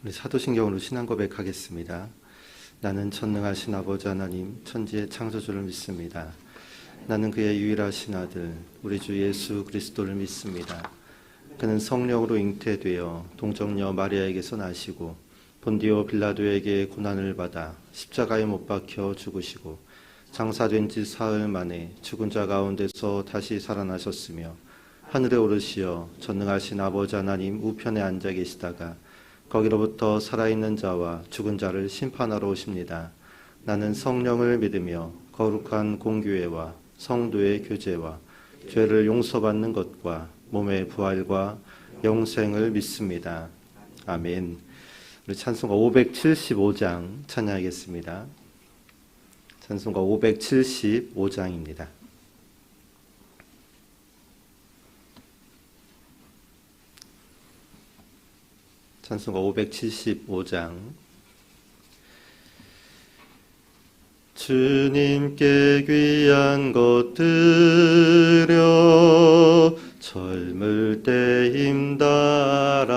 우리 사도신경으로 신앙 고백하겠습니다. 나는 전능하신 아버지 하나님 천지의 창조주를 믿습니다. 나는 그의 유일하신 아들 우리 주 예수 그리스도를 믿습니다. 그는 성령으로 잉태되어 동정녀 마리아에게서 나시고 본디오 빌라도에게 고난을 받아 십자가에 못 박혀 죽으시고 장사된 지 사흘 만에 죽은 자 가운데서 다시 살아나셨으며 하늘에 오르시어 전능하신 아버지 하나님 우편에 앉아 계시다가 거기로부터 살아있는 자와 죽은 자를 심판하러 오십니다. 나는 성령을 믿으며 거룩한 공교회와 성도의 교제와 죄를 용서받는 것과 몸의 부활과 영생을 믿습니다. 아멘. 우리 찬송가 575장 찬양하겠습니다. 찬송가 575장입니다. 찬송가 575장. 주님께 귀한 것 드려 젊을 때 힘달아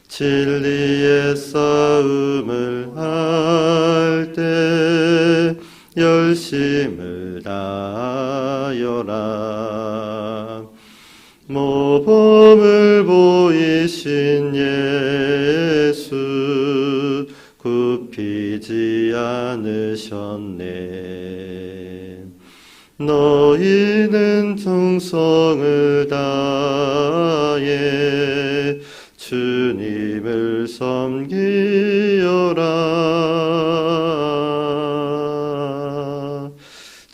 진리의 싸움을 할 때 열심을 다하여라. 모범을 보이신 예수 굽히지 않으셨네. 너희는 정성을 다해 주님을 섬기어라.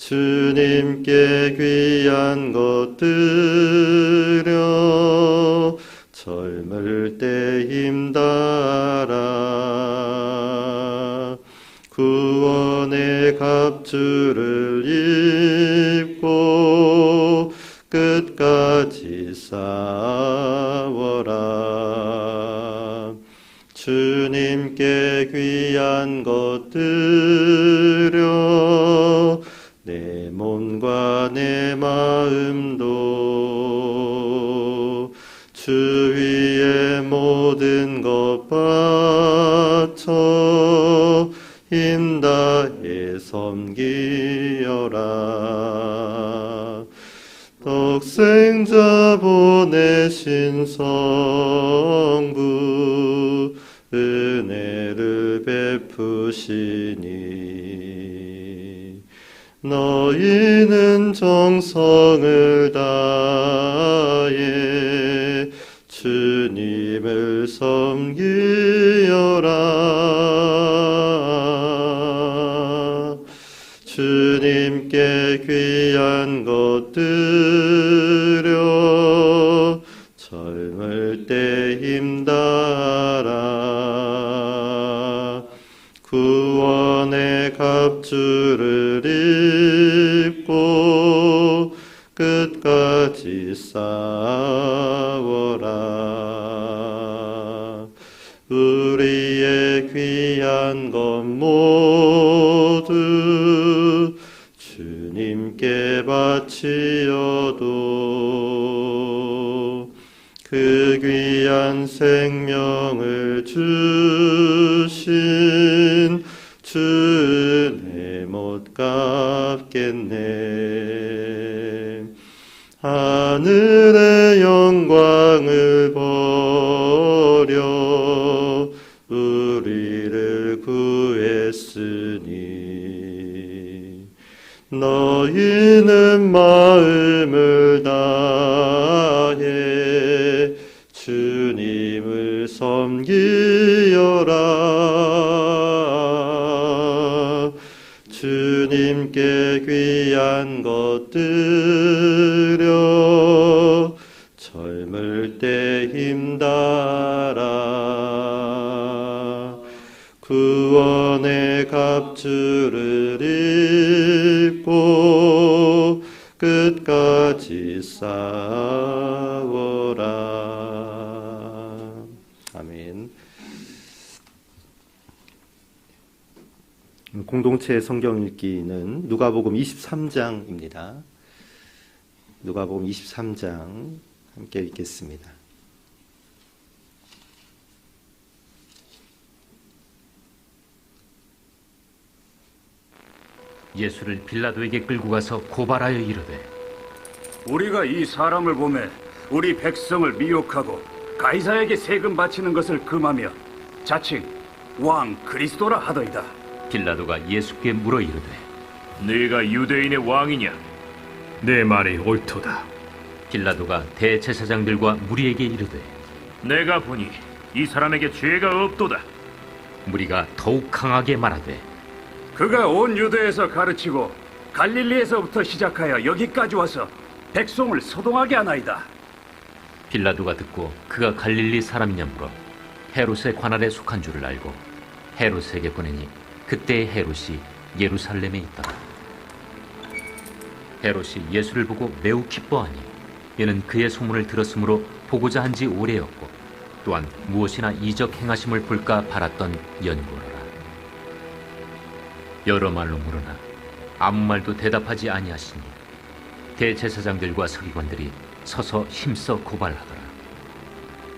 주님께 귀한 것 드려 젊을 때 힘달아 구원의 갑주를 입고 끝까지 싸워라. 주님께 귀한 것 드려 내 몸과 내 마음도 주 위에 모든 것 바쳐 힘다해 섬기어라. 독생자 보내신 성부 은혜를 베푸시니 너희는 정성을 다해 주님을 섬기어라. 주님께 귀한 것 드려 젊을 때 힘달아 구원의 갑주를 입고 끝까지 싸워라. 우리의 귀한 것 모두 주님께 바치어도 그 귀한 생명을 주신 주 은혜 못 갚겠네. 하늘의 영광을 버려 우리를 구했으니 너희는 마음을 다해 주님을 섬기어라. 주님께 귀한 것 드려 젊을 때 힘달아 구원의 갑주를 입고 끝까지 싸워라. 아멘. 공동체 성경 읽기는 누가복음 23장입니다. 누가복음 23장 함께 읽겠습니다. 예수를 빌라도에게 끌고 가서 고발하여 이르되, 우리가 이 사람을 보매 우리 백성을 미혹하고 가이사에게 세금 바치는 것을 금하며 자칭 왕 그리스도라 하더이다. 빌라도가 예수께 물어 이르되, 네가 유대인의 왕이냐? 내 말이 옳도다. 빌라도가 대제사장들과 무리에게 이르되, 내가 보니 이 사람에게 죄가 없도다. 무리가 더욱 강하게 말하되, 그가 온 유대에서 가르치고 갈릴리에서부터 시작하여 여기까지 와서 백성을 소동하게 하나이다. 빌라도가 듣고 그가 갈릴리 사람이냐 물어 헤롯의 관할에 속한 줄을 알고 헤롯에게 보내니 그때 헤롯이 예루살렘에 있더라. 헤롯이 예수를 보고 매우 기뻐하니 이는 그의 소문을 들었으므로 보고자 한지 오래였고 또한 무엇이나 이적 행하심을 볼까 바랐던 연고로라. 여러 말로 물으나 아무 말도 대답하지 아니하시니 대제사장들과 서기관들이 서서 힘써 고발하더라.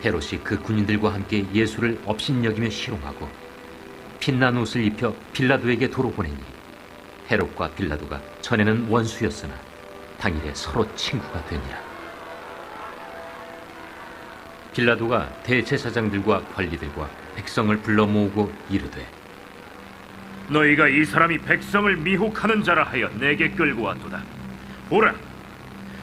헤롯이 그 군인들과 함께 예수를 업신여기며 희롱하고 빛난 옷을 입혀 빌라도에게 도로 보내니 헤롯과 빌라도가 전에는 원수였으나 당일에 서로 친구가 되니라. 빌라도가 대제사장들과 관리들과 백성을 불러 모으고 이르되, 너희가 이 사람이 백성을 미혹하는 자라 하여 내게 끌고 왔도다. 보라,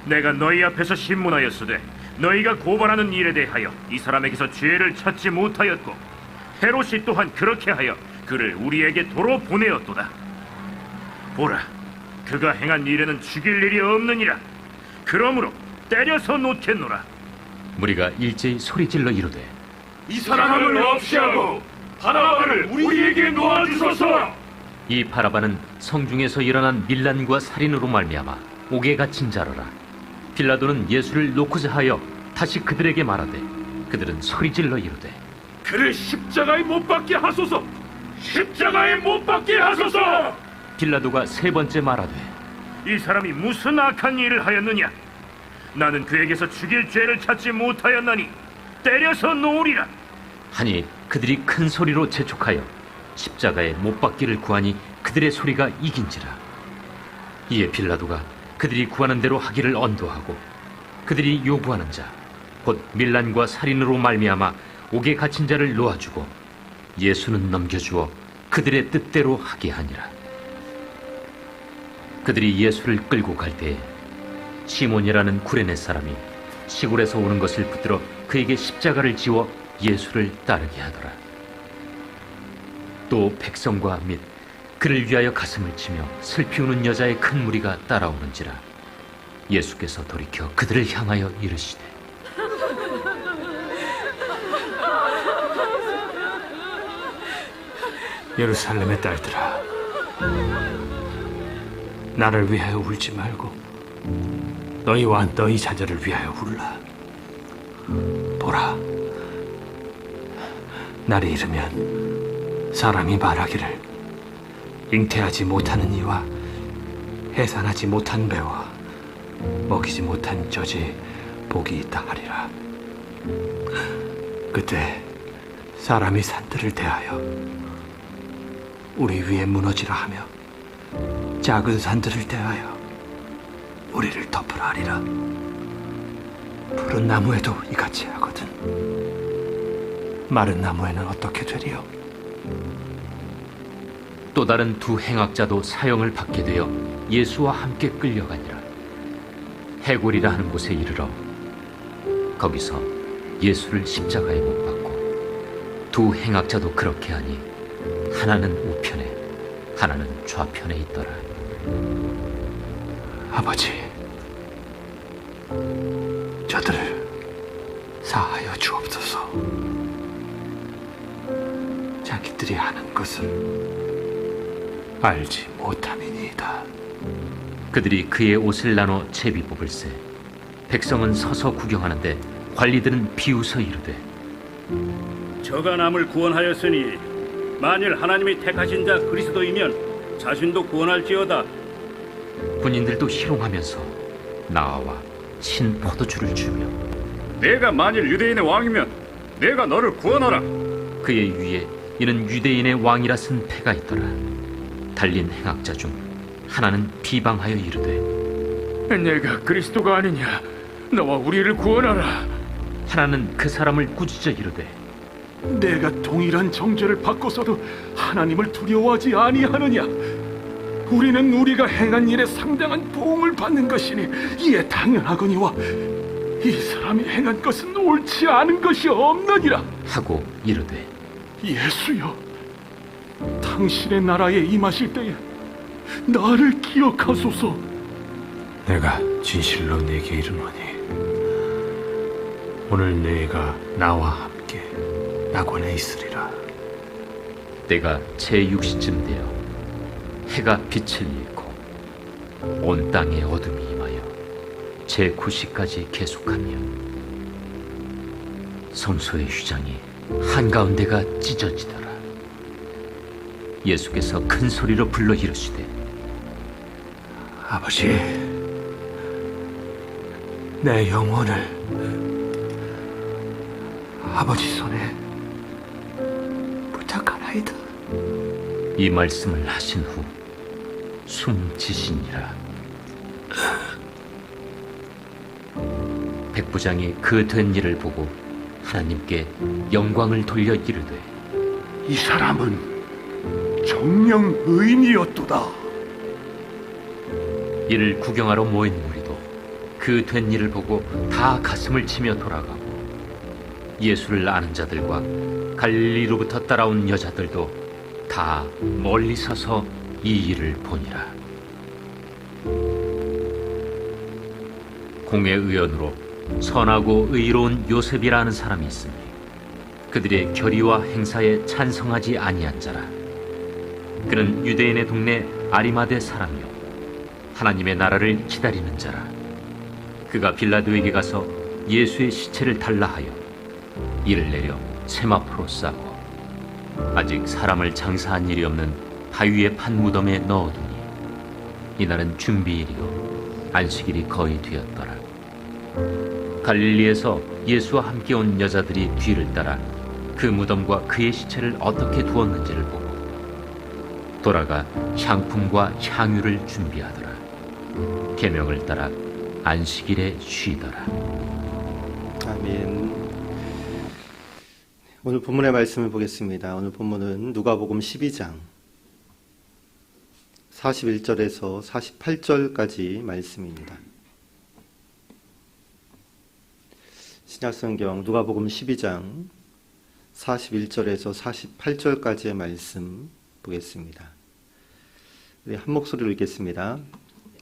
내가 너희 앞에서 신문하였으되 너희가 고발하는 일에 대하여 이 사람에게서 죄를 찾지 못하였고 헤롯이 또한 그렇게 하여 그를 우리에게 도로 보내었도다. 보라, 그가 행한 일에는 죽일 일이 없느니라. 그러므로 때려서 놓겠노라. 무리가 일제히 소리질러 이르되, 이 사람을 없이하고 바라바를 우리에게 놓아주소서. 이 바라바는 성중에서 일어난 밀란과 살인으로 말미암아 옥에 갇힌 자로라. 빌라도는 예수를 놓고자 하여 다시 그들에게 말하되 그들은 소리질러 이르되, 그를 십자가에 못 박게 하소서. 십자가에 못 박게 하소서. 빌라도가 세 번째 말하되, 이 사람이 무슨 악한 일을 하였느냐? 나는 그에게서 죽일 죄를 찾지 못하였나니 때려서 놓으리라. 하니 그들이 큰 소리로 재촉하여 십자가에 못 박기를 구하니 그들의 소리가 이긴지라. 이에 빌라도가 그들이 구하는 대로 하기를 언도하고 그들이 요구하는 자 곧 밀란과 살인으로 말미암아 옥에 갇힌 자를 놓아주고 예수는 넘겨주어 그들의 뜻대로 하게 하니라. 그들이 예수를 끌고 갈 때에 시몬이라는 구레네 사람이 시골에서 오는 것을 붙들어 그에게 십자가를 지워 예수를 따르게 하더라. 또 백성과 및 그를 위하여 가슴을 치며 슬피 우는 여자의 큰 무리가 따라오는지라. 예수께서 돌이켜 그들을 향하여 이르시되, 예루살렘의 딸들아, 나를 위하여 울지 말고 너희와 너희 자녀를 위하여 울라. 보라, 날이 이르면 사람이 말하기를 잉태하지 못하는 이와 해산하지 못한 배와 먹이지 못한 젖이 복이 있다 하리라. 그때 사람이 산들을 대하여 우리 위에 무너지라 하며 작은 산들을 대하여 우리를 덮으라 하리라. 푸른 나무에도 이같이 하거든 마른 나무에는 어떻게 되리요? 또 다른 두 행악자도 사형을 받게 되어 예수와 함께 끌려가니라. 해골이라 하는 곳에 이르러 거기서 예수를 십자가에 못 박고 두 행악자도 그렇게 하니 하나는 우편에 하나는 좌편에 있더라. 아버지, 저들을 사하여 주옵소서. 자기들이 하는 것을 알지 못함이니이다. 그들이 그의 옷을 나눠 제비 뽑을세. 백성은 서서 구경하는데 관리들은 비웃어 이르되, 저가 남을 구원하였으니 만일 하나님이 택하신 자 그리스도이면 자신도 구원할지어다. 군인들도 희롱하면서 나와 신 포도주를 주며 내가 만일 유대인의 왕이면 내가 너를 구원하라. 그의 위에 이는 유대인의 왕이라 쓴 패가 있더라. 달린 행악자 중 하나는 비방하여 이르되 내가 그리스도가 아니냐? 너와 우리를 구원하라. 하나는 그 사람을 꾸짖어 이르되 내가 동일한 정죄를 받고서도 하나님을 두려워하지 아니하느냐? 우리는 우리가 행한 일에 상당한 보응을 받는 것이니 이에 당연하거니와 이 사람이 행한 것은 옳지 않은 것이 없느니라. 하고 이르되 예수여, 당신의 나라에 임하실 때에 나를 기억하소서. 내가 진실로 네게 이르노니 오늘 네가 나와 함께 낙원에 있으리라. 때가 제6시쯤 되어 해가 빛을 잃고 온 땅에 어둠이 임하여 제9시까지 계속하며 성소의 휘장이 한가운데가 찢어지더라. 예수께서 큰 소리로 불러 이르시되 아버지, 내 영혼을 아버지 손에 부탁하나이다. 이 말씀을 하신 후 숨지시니라. 백부장이 그 된 일을 보고 하나님께 영광을 돌려 이르되 이 사람은 정령 의인이었도다. 이를 구경하러 모인 무리도 그 된 일을 보고 다 가슴을 치며 돌아가고 예수를 아는 자들과 갈릴리로부터 따라온 여자들도 다 멀리 서서 이 일을 보니라. 공회의원으로 선하고 의로운 요셉이라는 사람이 있으니 그들의 결의와 행사에 찬성하지 아니한 자라. 그는 유대인의 동네 아리마대 사람이요 하나님의 나라를 기다리는 자라. 그가 빌라도에게 가서 예수의 시체를 달라 하여 이를 내려 세마포로 싸고 아직 사람을 장사한 일이 없는 바위의 판무덤에 넣어두니 이날은 준비일이요 안식일이 거의 되었더라. 갈릴리에서 예수와 함께 온 여자들이 뒤를 따라 그 무덤과 그의 시체를 어떻게 두었는지를 보고 돌아가 향품과 향유를 준비하더라. 계명을 따라 안식일에 쉬더라. 아멘. 오늘 본문의 말씀을 보겠습니다. 오늘 본문은 누가복음 12장 41절에서 48절까지 말씀입니다. 신약성경 누가복음 12장 41절에서 48절까지의 말씀 보겠습니다. 우리 한 목소리로 읽겠습니다.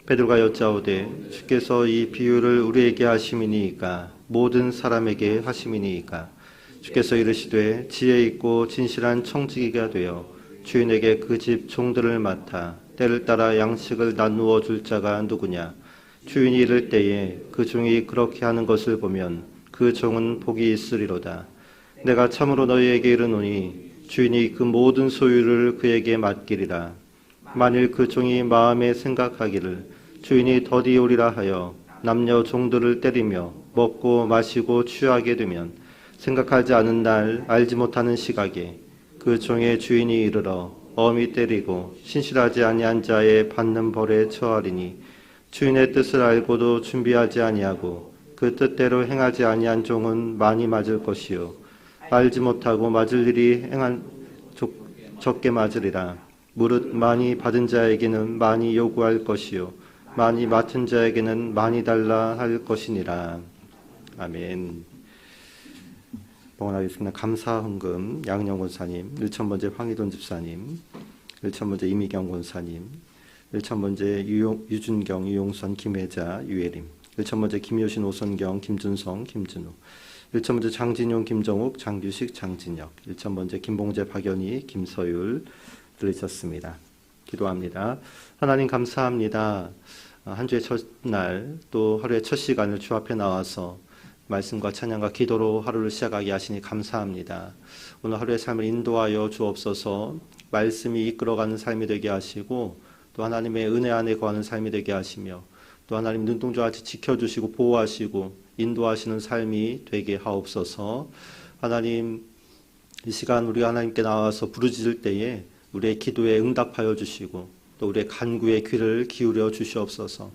베드로가 여짜오되 주께서 이 비유를 우리에게 하심이니이까 모든 사람에게 하심이니이까 주께서 이르시되 지혜 있고 진실한 청지기가 되어 주인에게 그 집 종들을 맡아 때를 따라 양식을 나누어 줄 자가 누구냐? 주인이 이를 때에 그 종이 그렇게 하는 것을 보면 그 종은 복이 있으리로다. 내가 참으로 너희에게 이르노니 주인이 그 모든 소유를 그에게 맡기리라. 만일 그 종이 마음에 생각하기를 주인이 더디 오리라 하여 남녀 종들을 때리며 먹고 마시고 취하게 되면 생각하지 않은 날 알지 못하는 시각에 그 종의 주인이 이르러 엄히 때리고 신실하지 아니한 자의 받는 벌에 처하리니 주인의 뜻을 알고도 준비하지 아니하고 그 뜻대로 행하지 아니한 종은 많이 맞을 것이요 알지 못하고 맞을 일이 적게 맞으리라. 무릇 많이 받은 자에게는 많이 요구할 것이요 많이 맡은 자에게는 많이 달라 할 것이니라. 아멘. 봉헌하겠습니다. 감사 헌금 양영 권사님, 1,000번째 황희돈 집사님, 1,000번째 이미경 권사님, 1,000번째 유준경, 유용선, 김혜자, 유예림, 1,000번째 김효신, 오선경, 김준성, 김준우, 1,000번째 장진용, 김정욱, 장규식, 장진혁, 1,000번째 김봉재, 박연희, 김서율 들으셨습니다. 기도합니다. 하나님 감사합니다. 한 주의 첫날 또 하루의 첫 시간을 주 앞에 나와서 말씀과 찬양과 기도로 하루를 시작하게 하시니 감사합니다. 오늘 하루의 삶을 인도하여 주옵소서. 말씀이 이끌어가는 삶이 되게 하시고 또 하나님의 은혜 안에 거하는 삶이 되게 하시며 또 하나님 눈동자같이 지켜주시고 보호하시고 인도하시는 삶이 되게 하옵소서. 하나님 이 시간 우리가 하나님께 나와서 부르짖을 때에 우리의 기도에 응답하여 주시고 또 우리의 간구에 귀를 기울여 주시옵소서.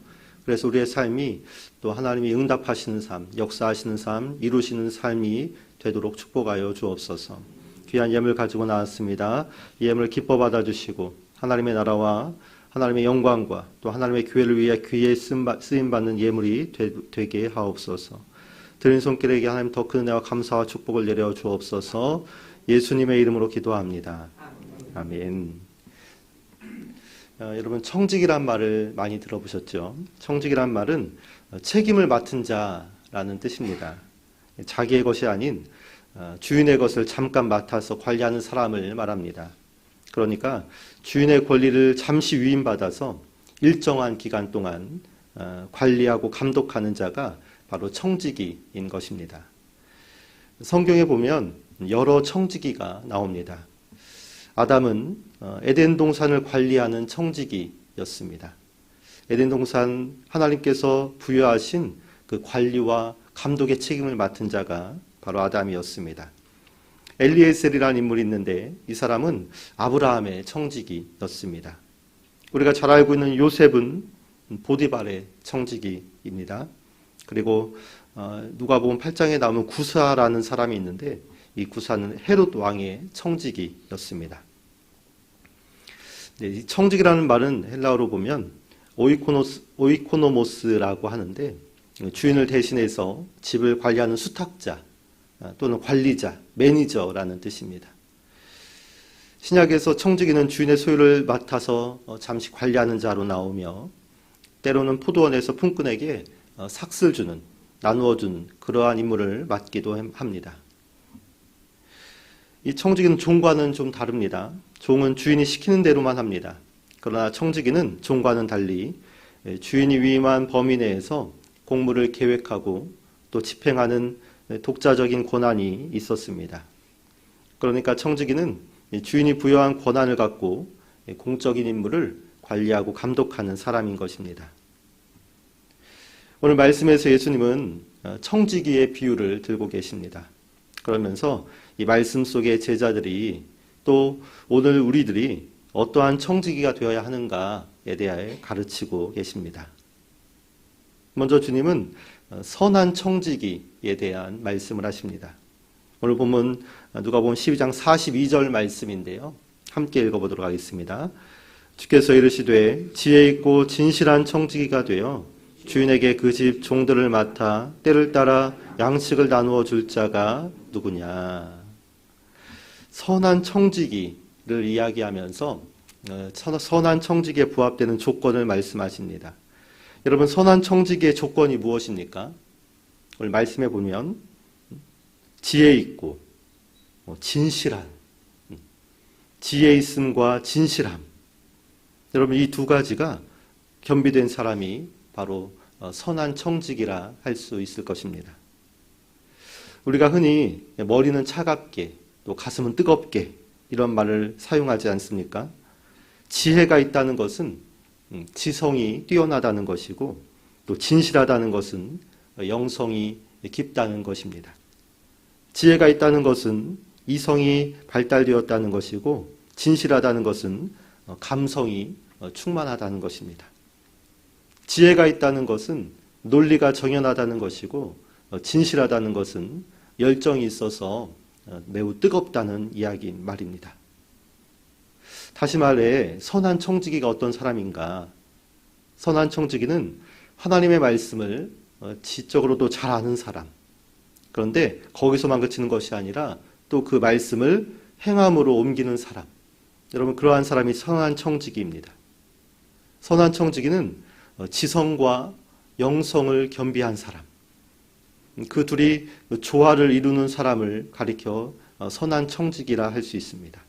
그래서 우리의 삶이 또 하나님이 응답하시는 삶, 역사하시는 삶, 이루시는 삶이 되도록 축복하여 주옵소서. 귀한 예물 가지고 나왔습니다. 이 예물을 기뻐 받아주시고 하나님의 나라와 하나님의 영광과 또 하나님의 교회를 위해 귀에 쓰임받는 예물이 되게 하옵소서. 드린 손길에게 하나님 더 큰 은혜와 감사와 축복을 내려 주옵소서. 예수님의 이름으로 기도합니다. 아멘. 여러분, 청직이란 말을 많이 들어보셨죠? 청직이란 말은 책임을 맡은 자라는 뜻입니다. 자기의 것이 아닌 주인의 것을 잠깐 맡아서 관리하는 사람을 말합니다. 그러니까 주인의 권리를 잠시 위임받아서 일정한 기간 동안 관리하고 감독하는 자가 바로 청지기인 것입니다. 성경에 보면 여러 청지기가 나옵니다. 아담은 에덴 동산을 관리하는 청지기였습니다. 에덴 동산 하나님께서 부여하신 그 관리와 감독의 책임을 맡은 자가 바로 아담이었습니다. 엘리에셀이라는 인물이 있는데 이 사람은 아브라함의 청지기였습니다. 우리가 잘 알고 있는 요셉은 보디발의 청지기입니다. 그리고 누가복음 8장에 나오는 구사라는 사람이 있는데 이 구사는 헤롯 왕의 청지기였습니다. 이 청지기라는 말은 헬라어로 보면 오이코노모스라고 하는데 주인을 대신해서 집을 관리하는 수탁자 또는 관리자, 매니저라는 뜻입니다. 신약에서 청지기는 주인의 소유를 맡아서 잠시 관리하는 자로 나오며 때로는 포도원에서 품꾼에게 삭슬 주는, 나누어 주는 그러한 임무를 맡기도 합니다. 이 청지기는 종과는 좀 다릅니다. 종은 주인이 시키는 대로만 합니다. 그러나 청지기는 종과는 달리 주인이 위임한 범위 내에서 공무를 계획하고 또 집행하는 독자적인 권한이 있었습니다. 그러니까 청지기는 주인이 부여한 권한을 갖고 공적인 임무를 관리하고 감독하는 사람인 것입니다. 오늘 말씀에서 예수님은 청지기의 비유를 들고 계십니다. 그러면서 이 말씀 속의 제자들이 또 오늘 우리들이 어떠한 청지기가 되어야 하는가에 대해 가르치고 계십니다. 먼저 주님은 선한 청지기에 대한 말씀을 하십니다. 오늘 본문 누가복음 12장 42절 말씀인데요. 함께 읽어보도록 하겠습니다. 주께서 이르시되 지혜 있고 진실한 청지기가 되어 주인에게 그 집 종들을 맡아 때를 따라 양식을 나누어 줄 자가 누구냐. 선한 청지기를 이야기하면서 선한 청지기에 부합되는 조건을 말씀하십니다. 여러분, 선한 청지기의 조건이 무엇입니까? 오늘 말씀해 보면 지혜 있고 진실한, 지혜 있음과 진실함, 여러분 이 두 가지가 겸비된 사람이 바로 선한 청지기라 할 수 있을 것입니다. 우리가 흔히 머리는 차갑게 또 가슴은 뜨겁게 이런 말을 사용하지 않습니까? 지혜가 있다는 것은 지성이 뛰어나다는 것이고 또 진실하다는 것은 영성이 깊다는 것입니다. 지혜가 있다는 것은 이성이 발달되었다는 것이고 진실하다는 것은 감성이 충만하다는 것입니다. 지혜가 있다는 것은 논리가 정연하다는 것이고 진실하다는 것은 열정이 있어서 매우 뜨겁다는 이야기 말입니다. 다시 말해 선한 청지기가 어떤 사람인가? 선한 청지기는 하나님의 말씀을 지적으로도 잘 아는 사람. 그런데 거기서만 그치는 것이 아니라 또 그 말씀을 행함으로 옮기는 사람. 여러분, 그러한 사람이 선한 청지기입니다. 선한 청지기는 지성과 영성을 겸비한 사람. 그 둘이 조화를 이루는 사람을 가리켜 선한 청지기라 할 수 있습니다.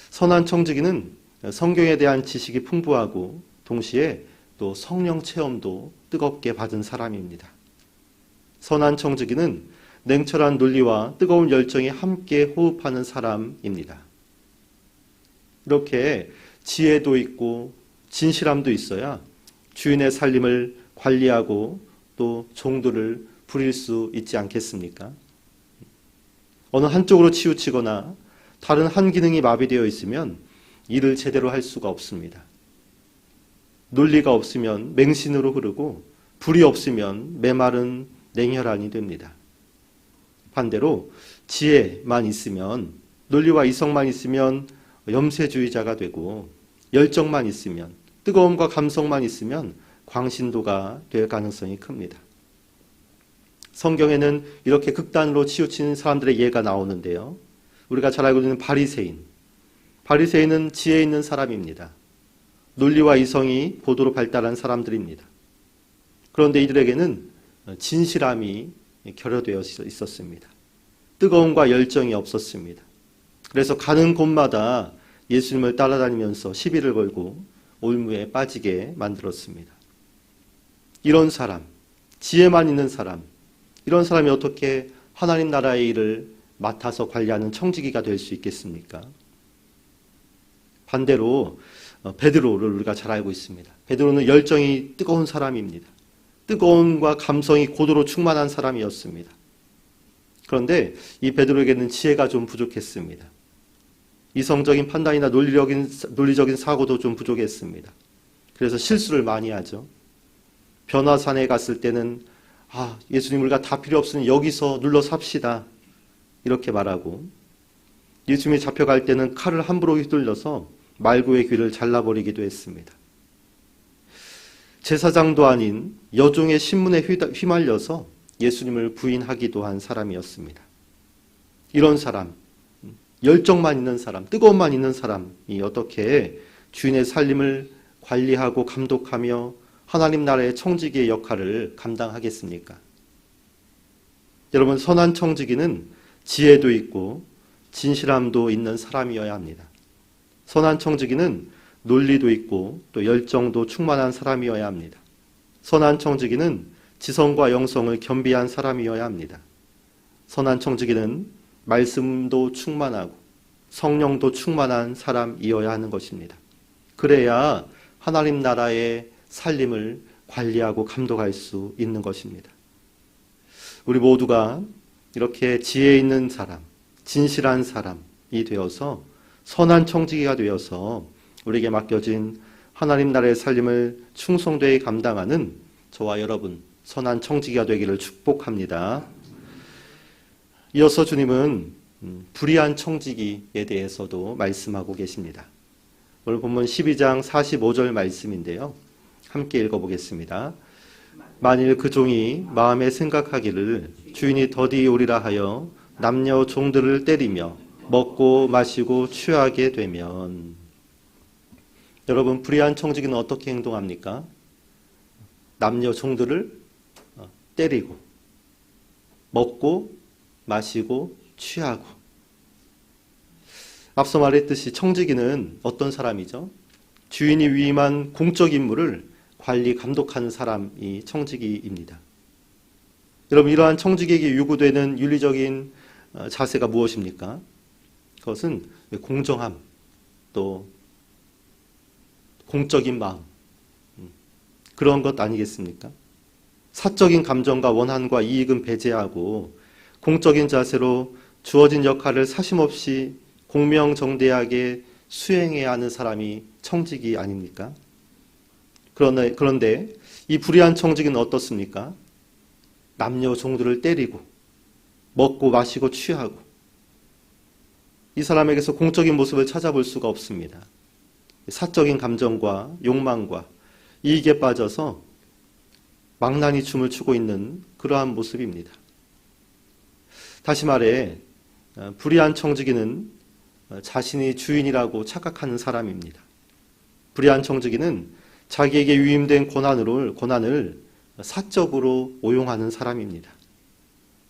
선한 청지기는 성경에 대한 지식이 풍부하고 동시에 또 성령 체험도 뜨겁게 받은 사람입니다. 선한 청지기는 냉철한 논리와 뜨거운 열정이 함께 호흡하는 사람입니다. 이렇게 지혜도 있고 진실함도 있어야 주인의 살림을 관리하고 또 종들을 부릴 수 있지 않겠습니까? 어느 한쪽으로 치우치거나 다른 한 기능이 마비되어 있으면 일을 제대로 할 수가 없습니다. 논리가 없으면 맹신으로 흐르고 불이 없으면 메마른 냉혈한이 됩니다. 반대로 지혜만 있으면, 논리와 이성만 있으면 염세주의자가 되고, 열정만 있으면, 뜨거움과 감성만 있으면 광신도가 될 가능성이 큽니다. 성경에는 이렇게 극단으로 치우친 사람들의 예가 나오는데요. 우리가 잘 알고 있는 바리새인. 바리새인은 지혜 있는 사람입니다. 논리와 이성이 고도로 발달한 사람들입니다. 그런데 이들에게는 진실함이 결여되어 있었습니다. 뜨거움과 열정이 없었습니다. 그래서 가는 곳마다 예수님을 따라다니면서 시비를 걸고 올무에 빠지게 만들었습니다. 이런 사람, 지혜만 있는 사람, 이런 사람이 어떻게 하나님 나라의 일을 맡아서 관리하는 청지기가 될 수 있겠습니까? 반대로 베드로를 우리가 잘 알고 있습니다. 베드로는 열정이 뜨거운 사람입니다. 뜨거움과 감성이 고도로 충만한 사람이었습니다. 그런데 이 베드로에게는 지혜가 좀 부족했습니다. 이성적인 판단이나 논리적인 사고도 좀 부족했습니다. 그래서 실수를 많이 하죠. 변화산에 갔을 때는 예수님 우리가 다 필요 없으니 여기서 눌러 삽시다 이렇게 말하고, 예수님이 잡혀갈 때는 칼을 함부로 휘둘러서 말구의 귀를 잘라버리기도 했습니다. 제사장도 아닌 여종의 신문에 휘말려서 예수님을 부인하기도 한 사람이었습니다. 이런 사람, 열정만 있는 사람, 뜨거움만 있는 사람이 어떻게 주인의 살림을 관리하고 감독하며 하나님 나라의 청지기의 역할을 감당하겠습니까? 여러분, 선한 청지기는 지혜도 있고 진실함도 있는 사람이어야 합니다. 선한 청지기는 논리도 있고 또 열정도 충만한 사람이어야 합니다. 선한 청지기는 지성과 영성을 겸비한 사람이어야 합니다. 선한 청지기는 말씀도 충만하고 성령도 충만한 사람이어야 하는 것입니다. 그래야 하나님 나라의 살림을 관리하고 감독할 수 있는 것입니다. 우리 모두가 이렇게 지혜 있는 사람, 진실한 사람이 되어서 선한 청지기가 되어서 우리에게 맡겨진 하나님 나라의 살림을 충성되게 감당하는 저와 여러분 선한 청지기가 되기를 축복합니다. 이어서 주님은 불의한 청지기에 대해서도 말씀하고 계십니다. 오늘 본문 12장 45절 말씀인데요. 함께 읽어보겠습니다. 만일 그 종이 마음에 생각하기를 주인이 더디 오리라 하여 남녀 종들을 때리며 먹고 마시고 취하게 되면, 여러분, 불의한 청지기는 어떻게 행동합니까? 남녀 종들을 때리고 먹고 마시고 취하고. 앞서 말했듯이 청지기는 어떤 사람이죠? 주인이 위임한 공적 임무를 관리 감독하는 사람이 청지기입니다. 여러분, 이러한 청지기에게 요구되는 윤리적인 자세가 무엇입니까? 그것은 공정함, 또 공적인 마음, 그런 것 아니겠습니까? 사적인 감정과 원한과 이익은 배제하고 공적인 자세로 주어진 역할을 사심없이 공명정대하게 수행해야 하는 사람이 청지기 아닙니까? 그런데 이 불의한 청지기는 어떻습니까? 남녀 종들을 때리고 먹고 마시고 취하고, 이 사람에게서 공적인 모습을 찾아볼 수가 없습니다. 사적인 감정과 욕망과 이익에 빠져서 망나니 춤을 추고 있는 그러한 모습입니다. 다시 말해 불의한 청지기는 자신이 주인이라고 착각하는 사람입니다. 불의한 청지기는 자기에게 위임된 권한을 사적으로 오용하는 사람입니다.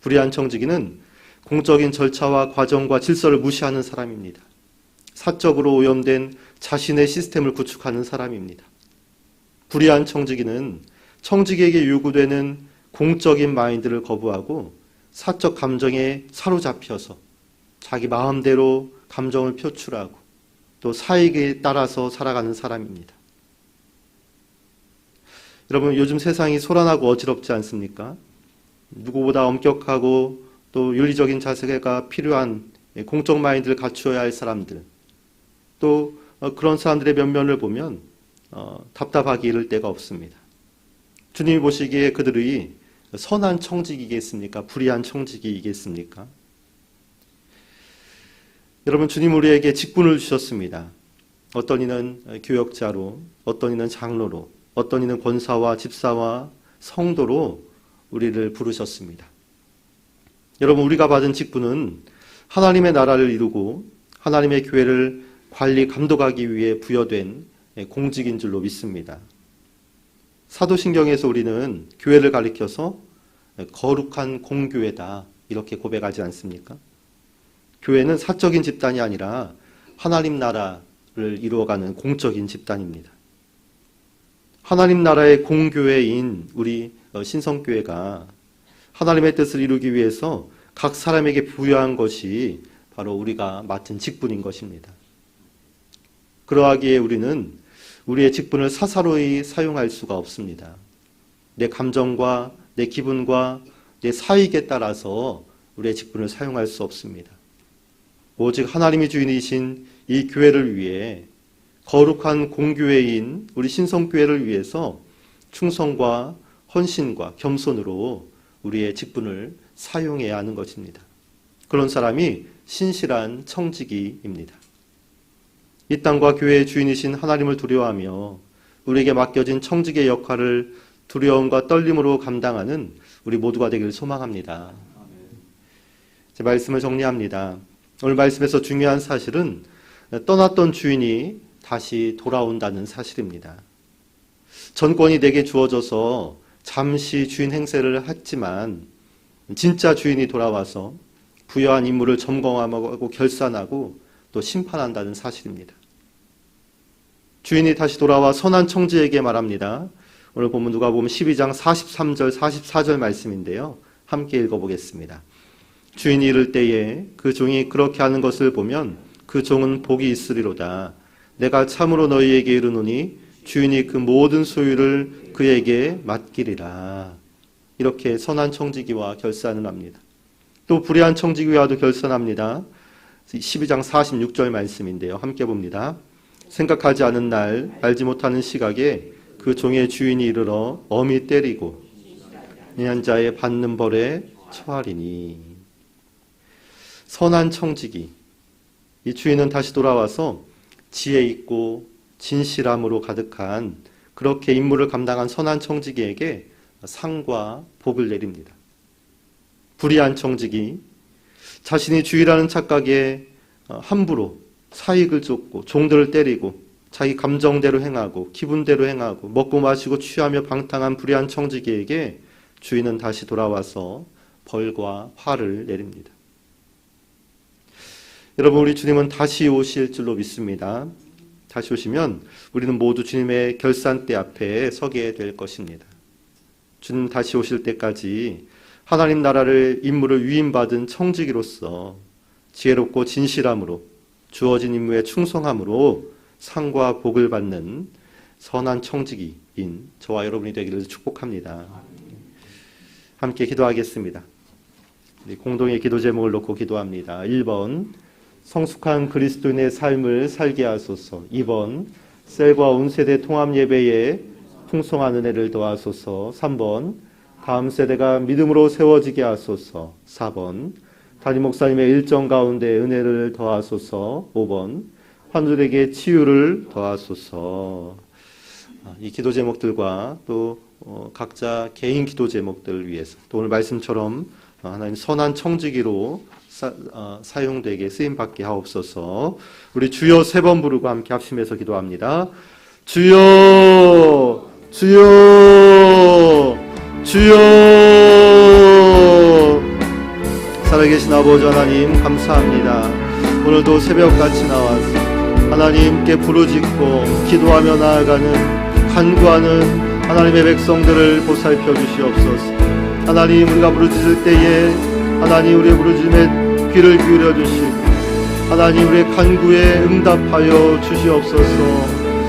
불의한 청지기는 공적인 절차와 과정과 질서를 무시하는 사람입니다. 사적으로 오염된 자신의 시스템을 구축하는 사람입니다. 불의한 청지기는 청지기에게 요구되는 공적인 마인드를 거부하고 사적 감정에 사로잡혀서 자기 마음대로 감정을 표출하고 또 사익에 따라서 살아가는 사람입니다. 여러분, 요즘 세상이 소란하고 어지럽지 않습니까? 누구보다 엄격하고 또 윤리적인 자세가 필요한 공적 마인드를 갖추어야 할 사람들, 또 그런 사람들의 면면을 보면 답답하기 이를 데가 없습니다. 주님이 보시기에 그들이 선한 청직이겠습니까? 불의한 청직이겠습니까? 여러분, 주님 우리에게 직분을 주셨습니다. 어떤 이는 교역자로, 어떤 이는 장로로, 어떤 이는 권사와 집사와 성도로 우리를 부르셨습니다. 여러분, 우리가 받은 직분은 하나님의 나라를 이루고 하나님의 교회를 관리 감독하기 위해 부여된 공직인 줄로 믿습니다. 사도신경에서 우리는 교회를 가리켜서 거룩한 공교회다 이렇게 고백하지 않습니까? 교회는 사적인 집단이 아니라 하나님 나라를 이루어가는 공적인 집단입니다. 하나님 나라의 공교회인 우리 신성교회가 하나님의 뜻을 이루기 위해서 각 사람에게 부여한 것이 바로 우리가 맡은 직분인 것입니다. 그러하기에 우리는 우리의 직분을 사사로이 사용할 수가 없습니다. 내 감정과 내 기분과 내 사익에 따라서 우리의 직분을 사용할 수 없습니다. 오직 하나님이 주인이신 이 교회를 위해 거룩한 공교회인 우리 신성교회를 위해서 충성과 헌신과 겸손으로 우리의 직분을 사용해야 하는 것입니다. 그런 사람이 신실한 청지기입니다. 이 땅과 교회의 주인이신 하나님을 두려워하며 우리에게 맡겨진 청지기의 역할을 두려움과 떨림으로 감당하는 우리 모두가 되기를 소망합니다. 제 말씀을 정리합니다. 오늘 말씀에서 중요한 사실은 떠났던 주인이 다시 돌아온다는 사실입니다. 전권이 내게 주어져서 잠시 주인 행세를 했지만 진짜 주인이 돌아와서 부여한 임무를 점검하고 결산하고 또 심판한다는 사실입니다. 주인이 다시 돌아와 선한 청지에게 말합니다. 오늘 본문 누가복음 12장 43절 44절 말씀인데요. 함께 읽어보겠습니다. 주인이 이를 때에 그 종이 그렇게 하는 것을 보면 그 종은 복이 있으리로다. 내가 참으로 너희에게 이르노니 주인이 그 모든 소유를 그에게 맡기리라. 이렇게 선한 청지기와 결산을 합니다. 또 불의한 청지기와도 결산합니다. 12장 46절 말씀인데요. 함께 봅니다. 생각하지 않은 날, 알지 못하는 시각에 그 종의 주인이 이르러 엄히 때리고 미련한 자의 받는 벌에 처하리니. 선한 청지기, 이 주인은 다시 돌아와서 지혜 있고 진실함으로 가득한 그렇게 임무를 감당한 선한 청지기에게 상과 복을 내립니다. 불의한 청지기, 자신이 주의라는 착각에 함부로 사익을 쫓고 종들을 때리고 자기 감정대로 행하고 기분대로 행하고 먹고 마시고 취하며 방탕한 불의한 청지기에게 주인은 다시 돌아와서 벌과 화를 내립니다. 여러분, 우리 주님은 다시 오실 줄로 믿습니다. 다시 오시면 우리는 모두 주님의 결산대 앞에 서게 될 것입니다. 주님 다시 오실 때까지 하나님 나라를 임무를 위임받은 청지기로서 지혜롭고 진실함으로 주어진 임무에 충성함으로 상과 복을 받는 선한 청지기인 저와 여러분이 되기를 축복합니다. 함께 기도하겠습니다. 공동의 기도 제목을 놓고 기도합니다. 1번 성숙한 그리스도인의 삶을 살게 하소서. 2번 셀과 온 세대 통합 예배에 풍성한 은혜를 더하소서. 3번 다음 세대가 믿음으로 세워지게 하소서. 4번 담임 목사님의 일정 가운데 은혜를 더하소서. 5번 환우들에게 치유를 더하소서. 이 기도 제목들과 또 각자 개인 기도 제목들을 위해서 또 오늘 말씀처럼 하나님 선한 청지기로 사용되게 쓰임받게 하옵소서. 우리 주여 3번 부르고 함께 합심해서 기도합니다. 주여 주여 주여. 살아계신 아버지 하나님 감사합니다. 오늘도 새벽같이 나와서 하나님께 부르짖고 기도하며 나아가는 간구하는 하나님의 백성들을 보살펴 주시옵소서. 하나님, 우리가 부르짖을 때에 하나님 우리의 부르짖음에 귀를 기울여 주시고 하나님 우리의 간구에 응답하여 주시옵소서.